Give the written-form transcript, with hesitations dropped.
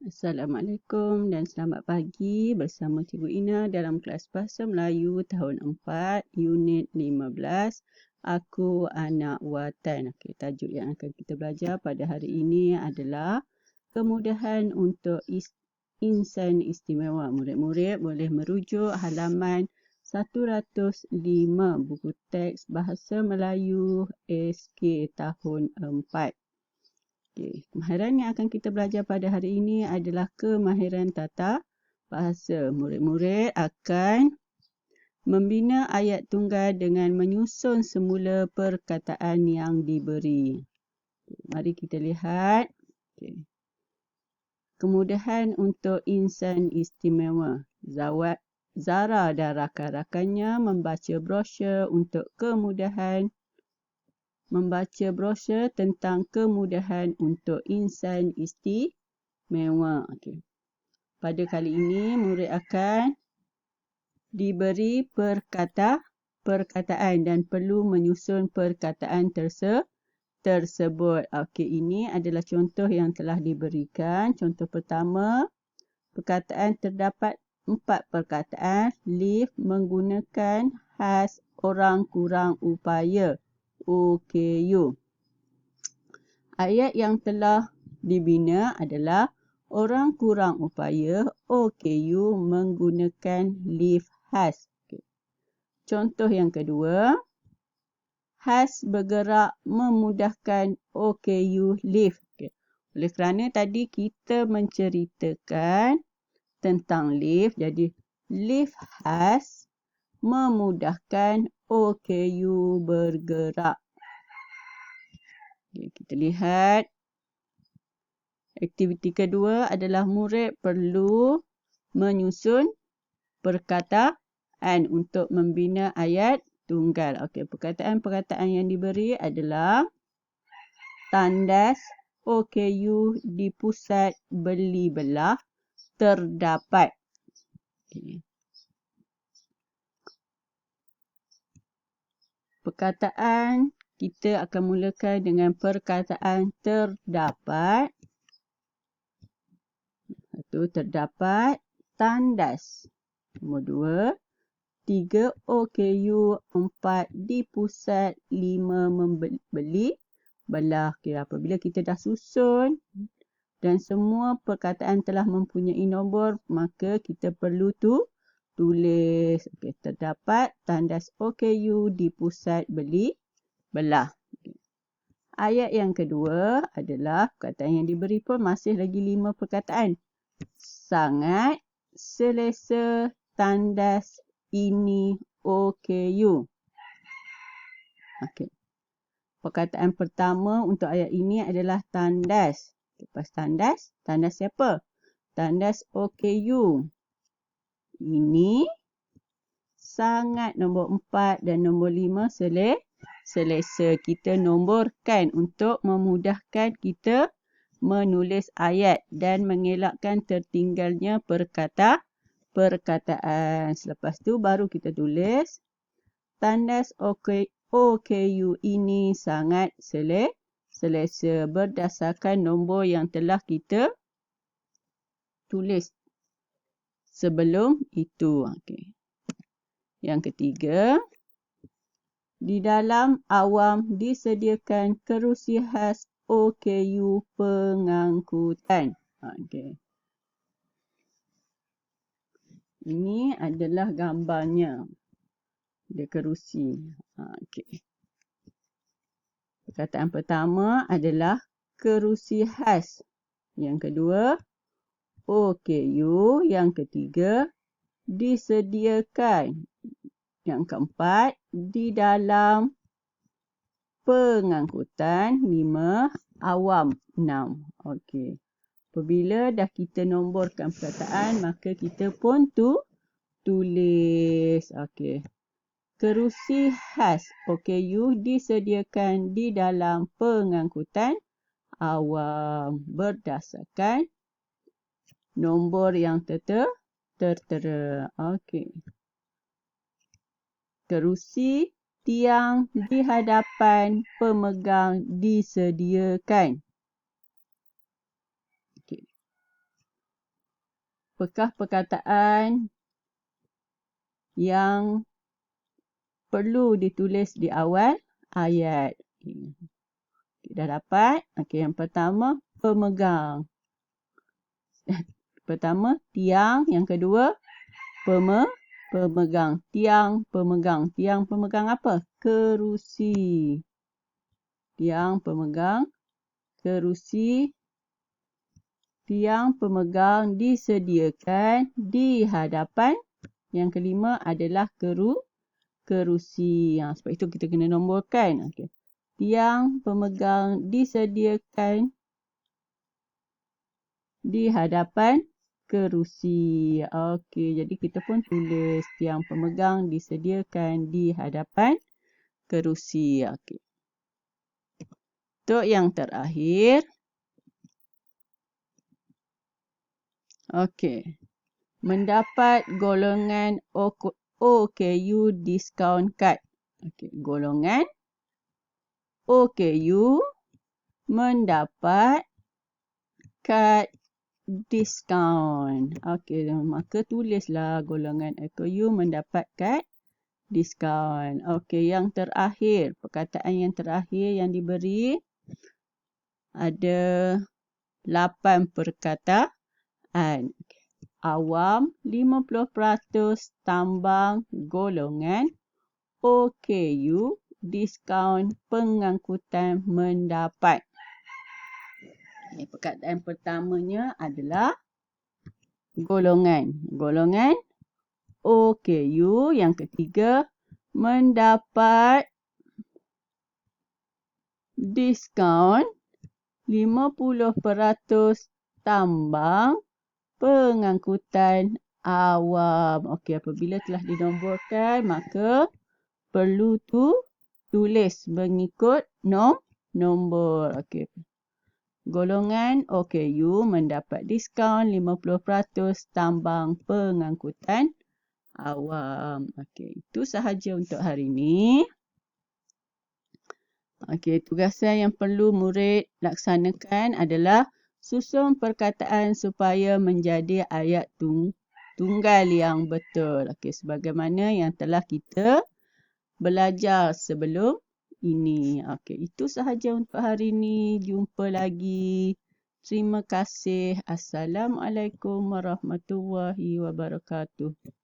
Assalamualaikum dan selamat pagi bersama Cikgu Ina dalam kelas Bahasa Melayu tahun 4, unit 15. Aku anak watan. Okey, tajuk yang akan kita belajar pada hari ini adalah kemudahan untuk insan istimewa. Murid-murid boleh merujuk halaman 105 buku teks Bahasa Melayu SK tahun 4. Okay. Kemahiran yang akan kita belajar pada hari ini adalah kemahiran tata bahasa. Murid-murid akan membina ayat tunggal dengan menyusun semula perkataan yang diberi. Okay. Mari kita lihat. Okay. Kemudahan untuk insan istimewa. Zara dan rakan-rakannya membaca brosur untuk kemudahan membaca brosur tentang kemudahan untuk insan istimewa. Okay. Pada kali ini, murid akan diberi perkataan dan perlu menyusun perkataan tersebut. Okay, ini adalah contoh yang telah diberikan. Contoh pertama, perkataan terdapat 4 perkataan. Lift menggunakan khas orang kurang upaya. OKU. Ayat yang telah dibina adalah orang kurang upaya OKU menggunakan lift khas. Okay. Contoh yang kedua, khas bergerak memudahkan OKU lift. Okay. Oleh kerana tadi kita menceritakan tentang lift, jadi lift khas memudahkan OKU bergerak. Okay, kita lihat. Aktiviti kedua adalah murid perlu menyusun perkataan untuk membina ayat tunggal. Okey, perkataan-perkataan yang diberi adalah tandas OKU di pusat beli belah terdapat. Okay. Perkataan kita akan mulakan dengan perkataan terdapat. Satu, terdapat tandas. Nombor 2, 3 OKU, 4 di pusat, 5 membeli belah. Okay, apabila kita dah susun dan semua perkataan telah mempunyai nombor, maka kita perlu tulis. Okay, terdapat tandas OKU di pusat beli belah. Okay. Ayat yang kedua adalah perkataan yang diberi pun masih lagi 5 perkataan. Sangat selesa tandas ini OKU. Okay. Perkataan pertama untuk ayat ini adalah tandas. Lepas tandas, tandas siapa? Tandas OKU. Ini sangat nombor 4 dan nombor 5 selesa. Kita nomborkan untuk memudahkan kita menulis ayat dan mengelakkan tertinggalnya perkataan. Selepas tu baru kita tulis tandas OKU ini sangat selesa berdasarkan nombor yang telah kita tulis sebelum itu. Okay. Yang ketiga, di dalam awam disediakan kerusi khas OKU pengangkutan. Okay. Ini adalah gambarnya. Dia kerusi. Okay. Perkataan pertama adalah kerusi khas. Yang kedua, OKU. Yang ketiga, disediakan. Yang keempat, di dalam pengangkutan. 5, awam. 6. Okey. Apabila dah kita nomborkan perkataan, maka kita pun tulis. Okey. Kerusi khas OKU disediakan di dalam pengangkutan awam berdasarkan nombor yang tertera. Okey. Kerusi tiang di hadapan pemegang disediakan. Okay. apakah perkataan yang perlu ditulis di awal ayat. Dah dapat. Okey, yang pertama, pemegang. Pertama, tiang. Yang kedua, pemegang. Tiang, pemegang. Tiang, pemegang apa? Kerusi. Tiang, pemegang kerusi. Tiang, pemegang disediakan di hadapan. Yang kelima adalah kerusi. Sebab itu kita kena nomborkan. Okay. Tiang, pemegang disediakan di hadapan kerusi. Okey, jadi kita pun tulis tiang pemegang disediakan di hadapan kerusi. Okey. Untuk yang terakhir. Okey. Mendapat golongan OKU discount card. Okey, golongan OKU mendapat kad diskaun. Okey, maka tulislah golongan OKU mendapat kad diskaun. Okey, yang terakhir, perkataan yang terakhir yang diberi ada 8 perkataan. Awam 50% tambang golongan OKU diskaun pengangkutan mendapat. Perkataan pertamanya adalah golongan. Golongan OKU. Yang ketiga, mendapat diskaun 50% tambang pengangkutan awam. Okey, apabila telah dinomborkan, maka perlu tulis mengikut nombor. Okey. Golongan OKU mendapat diskaun 50% tambang pengangkutan awam. Okey, itu sahaja untuk hari ini. Okey, tugasan yang perlu murid laksanakan adalah susun perkataan supaya menjadi ayat tunggal yang betul. Okey, sebagaimana yang telah kita belajar sebelum ini. Okey, itu sahaja untuk hari ini. Jumpa lagi. Terima kasih. Assalamualaikum warahmatullahi wabarakatuh.